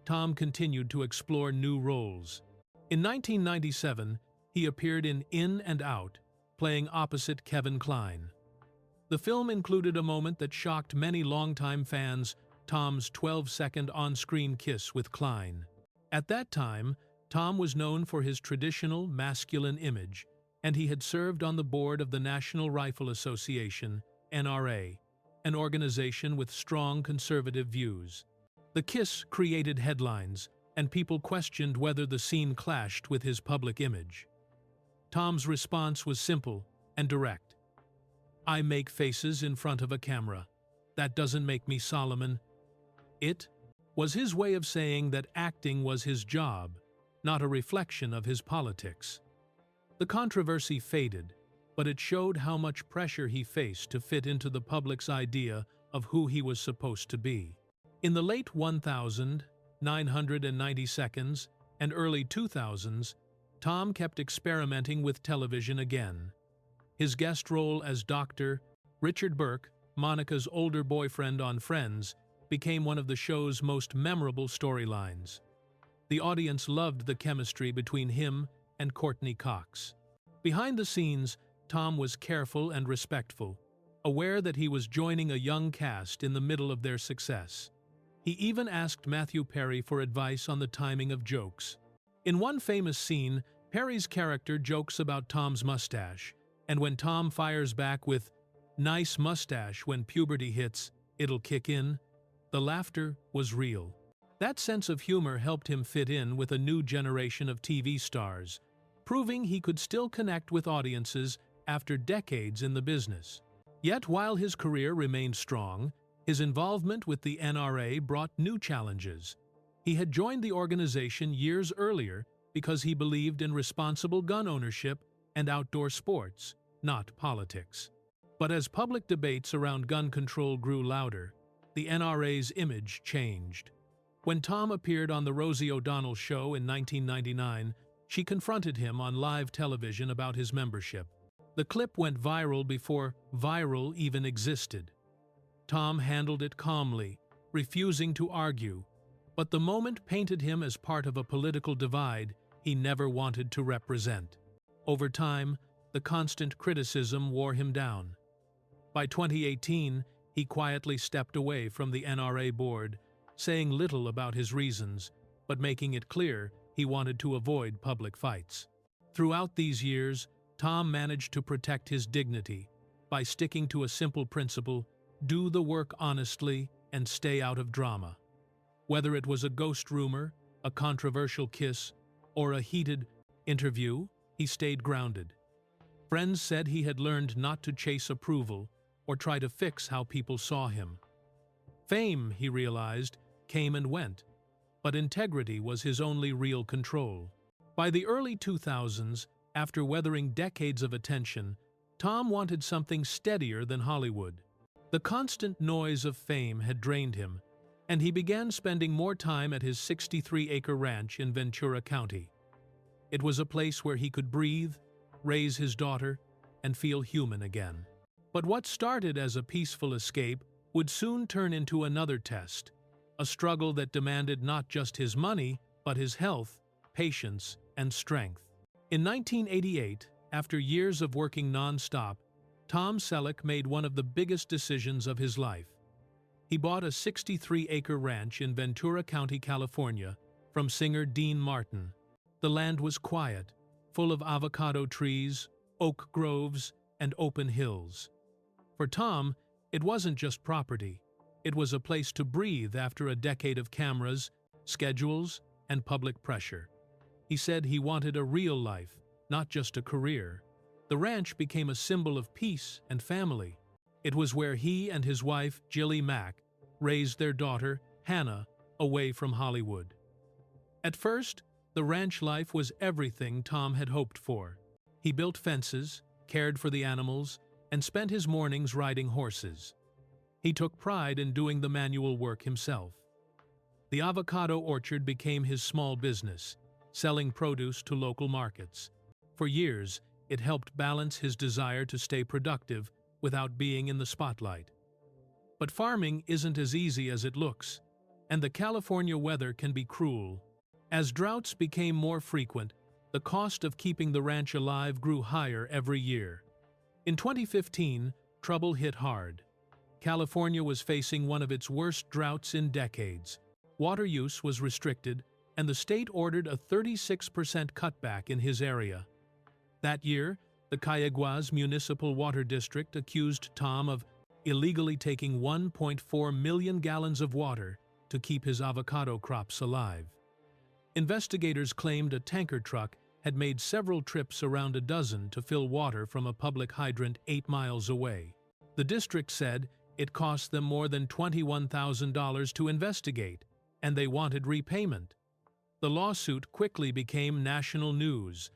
Tom continued to explore new roles. In 1997, he appeared in and Out, playing opposite Kevin Kline. The film included a moment that shocked many longtime fans, Tom's 12-second on-screen kiss with Kline. At that time, Tom was known for his traditional masculine image, and he had served on the board of the National Rifle Association, NRA, an organization with strong conservative views. The kiss created headlines, and people questioned whether the scene clashed with his public image. Tom's response was simple and direct. "I make faces in front of a camera. That doesn't make me Solomon." It was his way of saying that acting was his job, not a reflection of his politics. The controversy faded, but it showed how much pressure he faced to fit into the public's idea of who he was supposed to be. In the late 1990s and early 2000s, Tom kept experimenting with television again. His guest role as Dr. Richard Burke, Monica's older boyfriend on Friends, became one of the show's most memorable storylines. The audience loved the chemistry between him and Courtney Cox. Behind the scenes, Tom was careful and respectful, aware that he was joining a young cast in the middle of their success. He even asked Matthew Perry for advice on the timing of jokes. In one famous scene, Perry's character jokes about Tom's mustache, and when Tom fires back with, "Nice mustache, when puberty hits, it'll kick in," the laughter was real. That sense of humor helped him fit in with a new generation of TV stars, proving he could still connect with audiences after decades in the business. Yet while his career remained strong, his involvement with the NRA brought new challenges. He had joined the organization years earlier because he believed in responsible gun ownership and outdoor sports, not politics. But as public debates around gun control grew louder, the NRA's image changed. When Tom appeared on The Rosie O'Donnell Show in 1999, she confronted him on live television about his membership. The clip went viral before viral even existed. Tom handled it calmly, refusing to argue, but the moment painted him as part of a political divide he never wanted to represent. Over time, the constant criticism wore him down. By 2018, he quietly stepped away from the NRA board, saying little about his reasons, but making it clear he wanted to avoid public fights. Throughout these years, Tom managed to protect his dignity by sticking to a simple principle: do the work honestly and stay out of drama. Whether it was a ghost rumor, a controversial kiss, or a heated interview, he stayed grounded. Friends said he had learned not to chase approval or try to fix how people saw him. Fame, he realized, came and went, but integrity was his only real control. By the early 2000s, after weathering decades of attention, Tom wanted something steadier than Hollywood. The constant noise of fame had drained him, and he began spending more time at his 63-acre ranch in Ventura County. It was a place where he could breathe, raise his daughter, and feel human again. But what started as a peaceful escape would soon turn into another test, a struggle that demanded not just his money, but his health, patience, and strength. In 1988, after years of working non-stop, Tom Selleck made one of the biggest decisions of his life. He bought a 63-acre ranch in Ventura County, California, from singer Dean Martin. The land was quiet, full of avocado trees, oak groves, and open hills. For Tom, it wasn't just property. It was a place to breathe after a decade of cameras, schedules, and public pressure. He said he wanted a real life, not just a career. The ranch became a symbol of peace and family. It was where he and his wife, Jilly Mack, raised their daughter, Hannah, away from Hollywood. At first, the ranch life was everything Tom had hoped for. He built fences, cared for the animals, and spent his mornings riding horses. He took pride in doing the manual work himself. The avocado orchard became his small business, selling produce to local markets. For years, it helped balance his desire to stay productive without being in the spotlight. But farming isn't as easy as it looks, and the California weather can be cruel. As droughts became more frequent, the cost of keeping the ranch alive grew higher every year. In 2015, trouble hit hard. California was facing one of its worst droughts in decades. Water use was restricted, and the state ordered a 36% cutback in his area. That year, the Cayaguas Municipal Water District accused Tom of illegally taking 1.4 million gallons of water to keep his avocado crops alive. Investigators claimed a tanker truck had made several trips around a dozen to fill water from a public hydrant 8 miles away. The district said it cost them more than $21,000 to investigate, and they wanted repayment. The lawsuit quickly became national news.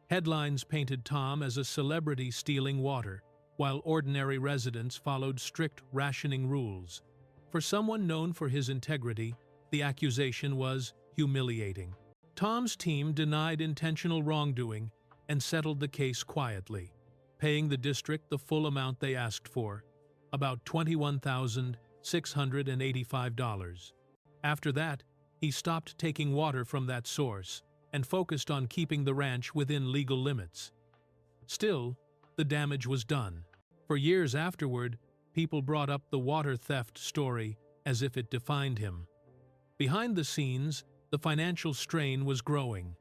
Headlines painted Tom as a celebrity stealing water, while ordinary residents followed strict rationing rules. For someone known for his integrity, the accusation was humiliating. Tom's team denied intentional wrongdoing and settled the case quietly, paying the district the full amount they asked for, about $21,685. After that, he stopped taking water from that source and focused on keeping the ranch within legal limits. Still, the damage was done. For years afterward, people brought up the water theft story as if it defined him. Behind the scenes, the financial strain was growing.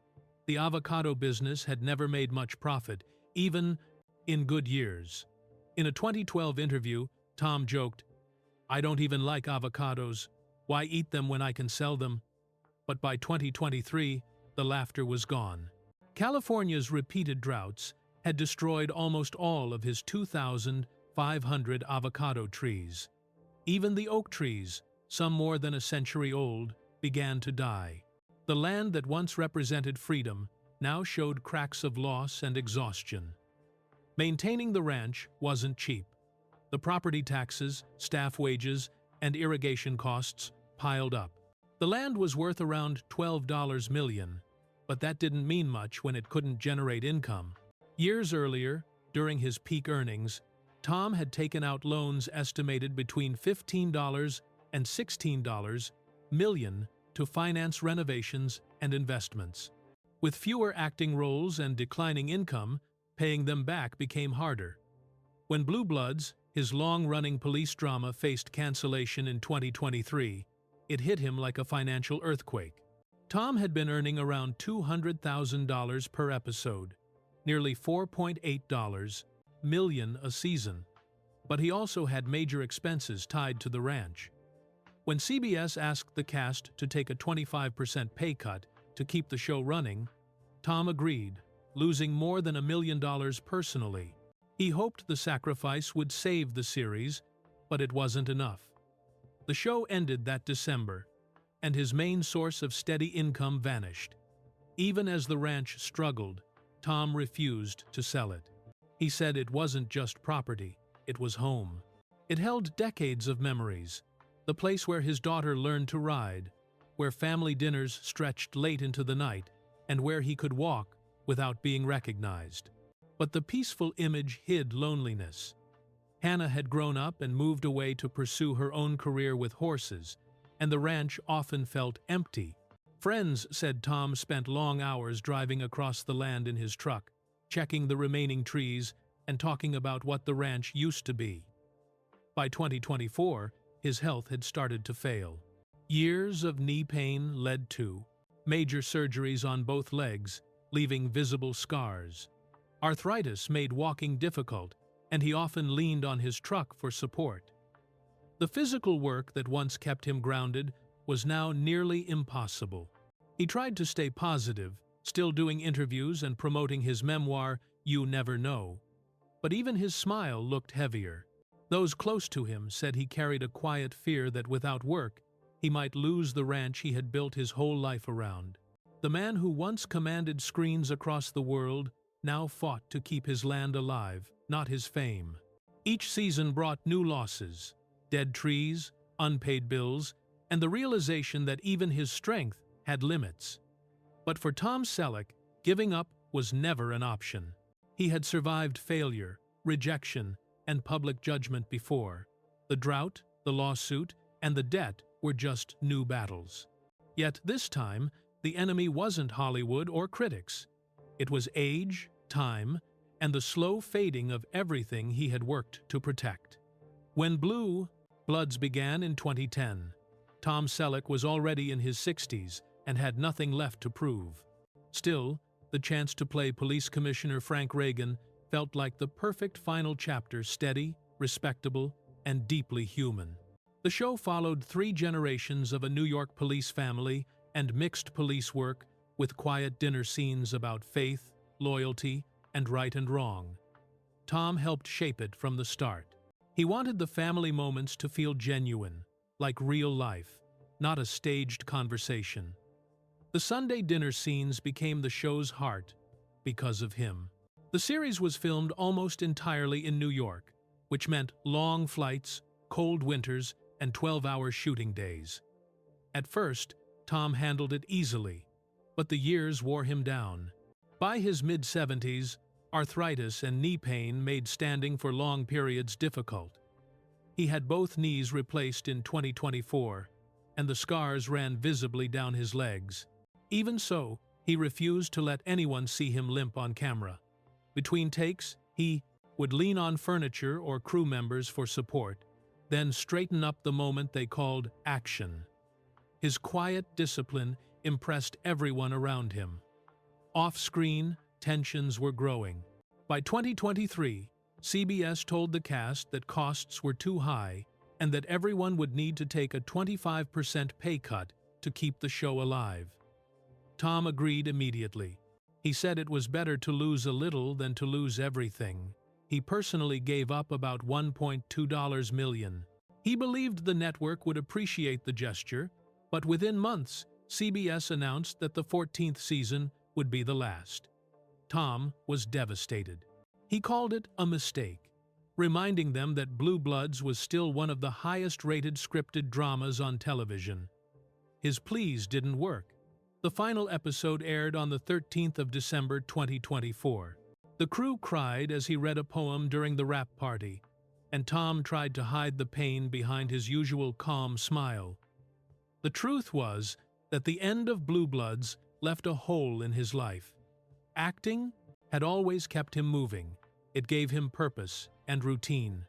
The avocado business had never made much profit, even in good years. In a 2012 interview, Tom joked, "I don't even like avocados. Why eat them when I can sell them?" But by 2023, the laughter was gone. California's repeated droughts had destroyed almost all of his 2,000 500 avocado trees. Even the oak trees, some more than a century old, began to die. The land that once represented freedom now showed cracks of loss and exhaustion. Maintaining the ranch wasn't cheap. The property taxes, staff wages, and irrigation costs piled up. The land was worth around $12 million, but that didn't mean much when it couldn't generate income. Years earlier, during his peak earnings, Tom had taken out loans estimated between $15 and $16 million to finance renovations and investments. With fewer acting roles and declining income, paying them back became harder. When Blue Bloods, his long-running police drama, faced cancellation in 2023, it hit him like a financial earthquake. Tom had been earning around $200,000 per episode, nearly $4.8 million a season, but he also had major expenses tied to the ranch. When CBS asked the cast to take a 25% pay cut to keep the show running, Tom agreed, losing more than $1 million personally. He hoped the sacrifice would save the series, but it wasn't enough. The show ended that December, and his main source of steady income vanished. Even as the ranch struggled, Tom refused to sell it. He said it wasn't just property, it was home. It held decades of memories, the place where his daughter learned to ride, where family dinners stretched late into the night, and where he could walk without being recognized. But the peaceful image hid loneliness. Hannah had grown up and moved away to pursue her own career with horses, and the ranch often felt empty. Friends said Tom spent long hours driving across the land in his truck, checking the remaining trees and talking about what the ranch used to be. By 2024, his health had started to fail. Years of knee pain led to major surgeries on both legs, leaving visible scars. Arthritis made walking difficult, and he often leaned on his truck for support. The physical work that once kept him grounded was now nearly impossible. He tried to stay positive, still doing interviews and promoting his memoir, You Never Know. But even his smile looked heavier. Those close to him said he carried a quiet fear that without work, he might lose the ranch he had built his whole life around. The man who once commanded screens across the world now fought to keep his land alive, not his fame. Each season brought new losses, dead trees, unpaid bills, and the realization that even his strength had limits. But for Tom Selleck, giving up was never an option. He had survived failure, rejection, and public judgment before. The drought, the lawsuit, and the debt were just new battles. Yet this time, the enemy wasn't Hollywood or critics. It was age, time, and the slow fading of everything he had worked to protect. When Blue Bloods began in 2010, Tom Selleck was already in his 60s and had nothing left to prove. Still, the chance to play Police Commissioner Frank Reagan felt like the perfect final chapter, steady, respectable, and deeply human. The show followed 3 generations of a New York police family and mixed police work with quiet dinner scenes about faith, loyalty, and right and wrong. Tom helped shape it from the start. He wanted the family moments to feel genuine, like real life, not a staged conversation. The Sunday dinner scenes became the show's heart because of him. The series was filmed almost entirely in New York, which meant long flights, cold winters, and 12-hour shooting days. At first, Tom handled it easily, but the years wore him down. By his mid-70s, arthritis and knee pain made standing for long periods difficult. He had both knees replaced in 2024, and the scars ran visibly down his legs. Even so, he refused to let anyone see him limp on camera. Between takes, he would lean on furniture or crew members for support, then straighten up the moment they called action. His quiet discipline impressed everyone around him. Off-screen, tensions were growing. By 2023, CBS told the cast that costs were too high and that everyone would need to take a 25% pay cut to keep the show alive. Tom agreed immediately. He said it was better to lose a little than to lose everything. he personally gave up about $1.2 million. He believed the network would appreciate the gesture, but within months, CBS announced that the 14th season would be the last. Tom was devastated. He called it a mistake, reminding them that Blue Bloods was still one of the highest-rated scripted dramas on television. His pleas didn't work. The final episode aired on the 13th of December 2024. The crew cried as he read a poem during the wrap party, and Tom tried to hide the pain behind his usual calm smile. The truth was that the end of Blue Bloods left a hole in his life. Acting had always kept him moving. It gave him purpose and routine.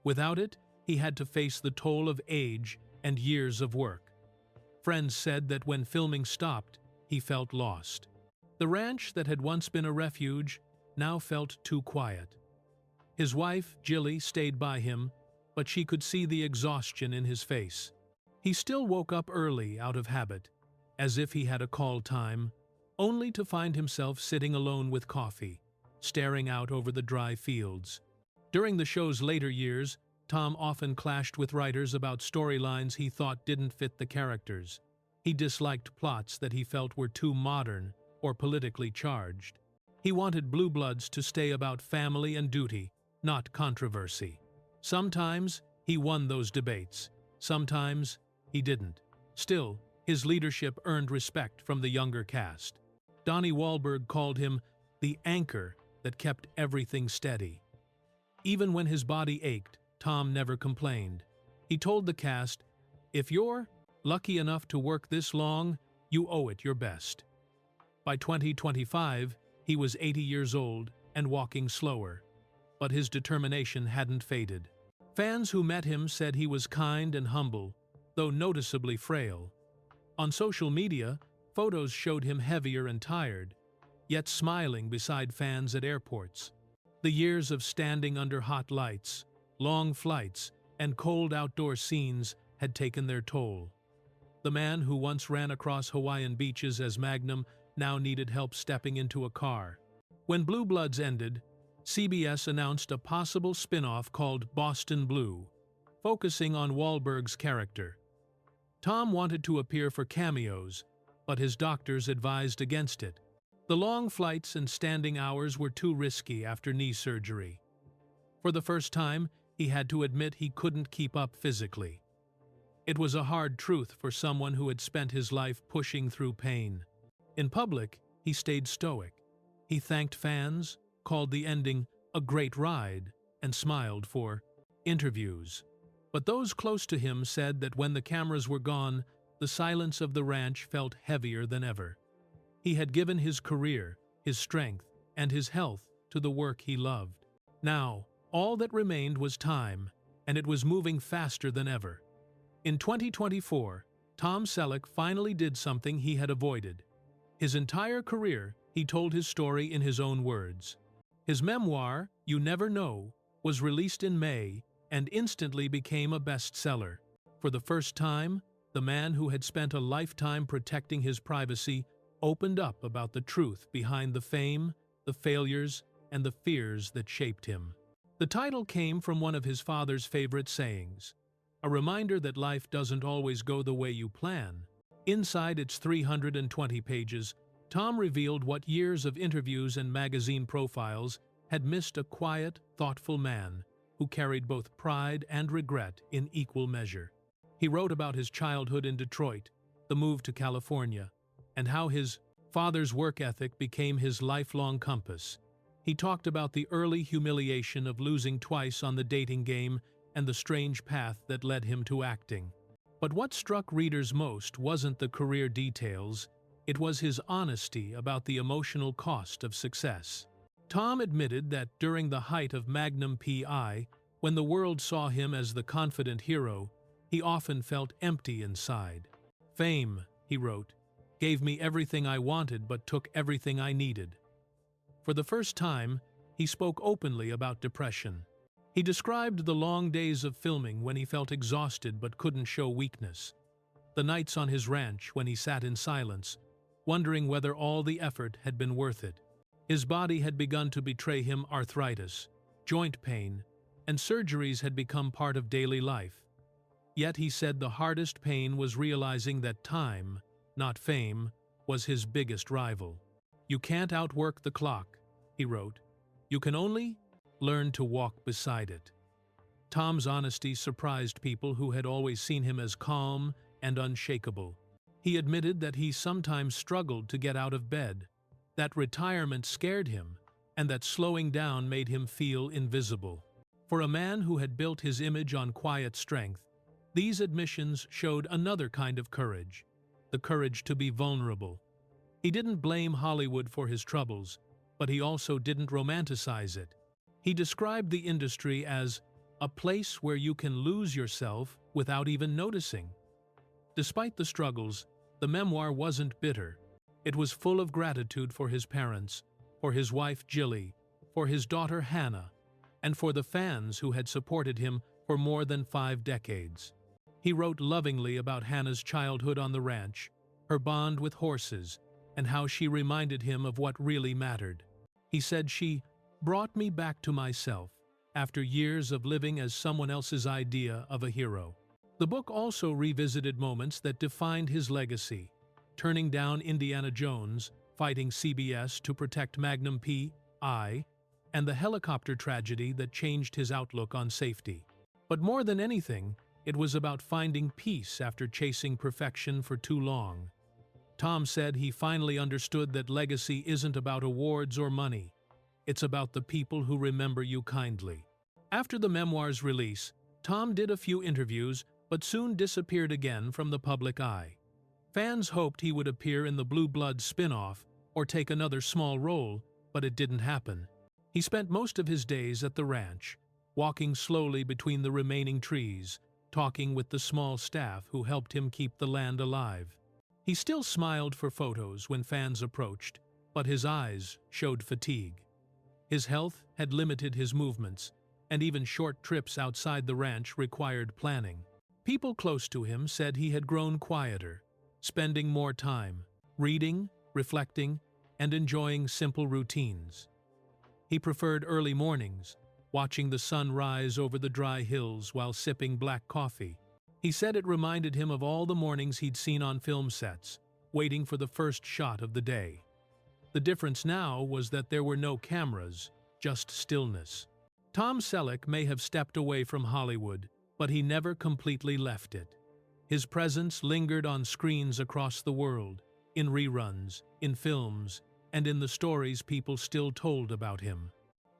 Without it, he had to face the toll of age and years of work. Friends said that when filming stopped, he felt lost. The ranch that had once been a refuge now felt too quiet. His wife, Jilly, stayed by him, but she could see the exhaustion in his face. He still woke up early out of habit, as if he had a call time, only to find himself sitting alone with coffee, staring out over the dry fields. During the show's later years, Tom often clashed with writers about storylines he thought didn't fit the characters. He disliked plots that he felt were too modern or politically charged. He wanted Blue Bloods to stay about family and duty, not controversy. Sometimes he won those debates. Sometimes he didn't. Still, his leadership earned respect from the younger cast. Donnie Wahlberg called him the anchor that kept everything steady. Even when his body ached, Tom never complained. He told the cast, "If you're lucky enough to work this long, you owe it your best." By 2025, he was 80 years old and walking slower, but his determination hadn't faded. Fans who met him said he was kind and humble, though noticeably frail. On social media, photos showed him heavier and tired, yet smiling beside fans at airports. The years of standing under hot lights, long flights, and cold outdoor scenes had taken their toll. The man who once ran across Hawaiian beaches as Magnum now needed help stepping into a car. When Blue Bloods ended, CBS announced a possible spin-off called Boston Blue, focusing on Wahlberg's character. Tom wanted to appear for cameos, but his doctors advised against it. The long flights and standing hours were too risky after knee surgery. For the first time, he had to admit he couldn't keep up physically. It was a hard truth for someone who had spent his life pushing through pain. In public, he stayed stoic. He thanked fans, called the ending a great ride, and smiled for interviews. But those close to him said that when the cameras were gone, the silence of the ranch felt heavier than ever. He had given his career, his strength, and his health to the work he loved. Now, all that remained was time, and it was moving faster than ever. In 2024, Tom Selleck finally did something he had avoided. His entire career, he told his story in his own words. His memoir, You Never Know, was released in May and instantly became a bestseller. For the first time, the man who had spent a lifetime protecting his privacy opened up about the truth behind the fame, the failures, and the fears that shaped him. The title came from one of his father's favorite sayings, a reminder that life doesn't always go the way you plan. Inside its 320 pages, Tom revealed what years of interviews and magazine profiles had missed a quiet, thoughtful man who carried both pride and regret in equal measure. He wrote about his childhood in Detroit, the move to California, and how his father's work ethic became his lifelong compass. He talked about the early humiliation of losing twice on the dating game and the strange path that led him to acting. But what struck readers most wasn't the career details, it was his honesty about the emotional cost of success. Tom admitted that during the height of Magnum P.I, when the world saw him as the confident hero, he often felt empty inside. "Fame," he wrote, "gave me everything I wanted but took everything I needed." For the first time, he spoke openly about depression. He described the long days of filming when he felt exhausted but couldn't show weakness. The nights on his ranch when he sat in silence, wondering whether all the effort had been worth it. His body had begun to betray him arthritis, joint pain, and surgeries had become part of daily life. Yet he said the hardest pain was realizing that time, not fame, was his biggest rival. "You can't outwork the clock," he wrote. "You can only learn to walk beside it." Tom's honesty surprised people who had always seen him as calm and unshakable. He admitted that he sometimes struggled to get out of bed, that retirement scared him, and that slowing down made him feel invisible. For a man who had built his image on quiet strength, these admissions showed another kind of courage, the courage to be vulnerable. He didn't blame Hollywood for his troubles, but he also didn't romanticize it. He described the industry as a place where you can lose yourself without even noticing. Despite the struggles, the memoir wasn't bitter. It was full of gratitude for his parents, for his wife Jilly, for his daughter Hannah, and for the fans who had supported him for more than 5 decades. He wrote lovingly about Hannah's childhood on the ranch, her bond with horses, and how she reminded him of what really mattered. He said, "She brought me back to myself after years of living as someone else's idea of a hero." The book also revisited moments that defined his legacy, turning down Indiana Jones, fighting CBS to protect Magnum P.I., and the helicopter tragedy that changed his outlook on safety. But more than anything, it was about finding peace after chasing perfection for too long. Tom said he finally understood that legacy isn't about awards or money. It's about the people who remember you kindly. After the memoir's release, Tom did a few interviews but soon disappeared again from the public eye. Fans hoped he would appear in the Blue Bloods spin-off or take another small role, but it didn't happen. He spent most of his days at the ranch, walking slowly between the remaining trees, talking with the small staff who helped him keep the land alive. He still smiled for photos when fans approached, but his eyes showed fatigue. His health had limited his movements, and even short trips outside the ranch required planning. People close to him said he had grown quieter, spending more time, reading, reflecting, and enjoying simple routines. He preferred early mornings, watching the sun rise over the dry hills while sipping black coffee. He said it reminded him of all the mornings he'd seen on film sets, waiting for the first shot of the day. The difference now was that there were no cameras, just stillness. Tom Selleck may have stepped away from Hollywood, but he never completely left it. His presence lingered on screens across the world, in reruns, in films, and in the stories people still told about him.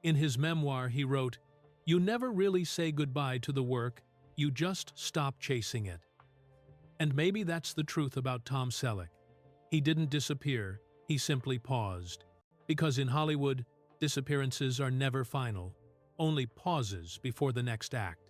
In his memoir, he wrote, "You never really say goodbye to the work, you just stop chasing it." And maybe that's the truth about Tom Selleck. He didn't disappear, he simply paused. Because in Hollywood, disappearances are never final, only pauses before the next act.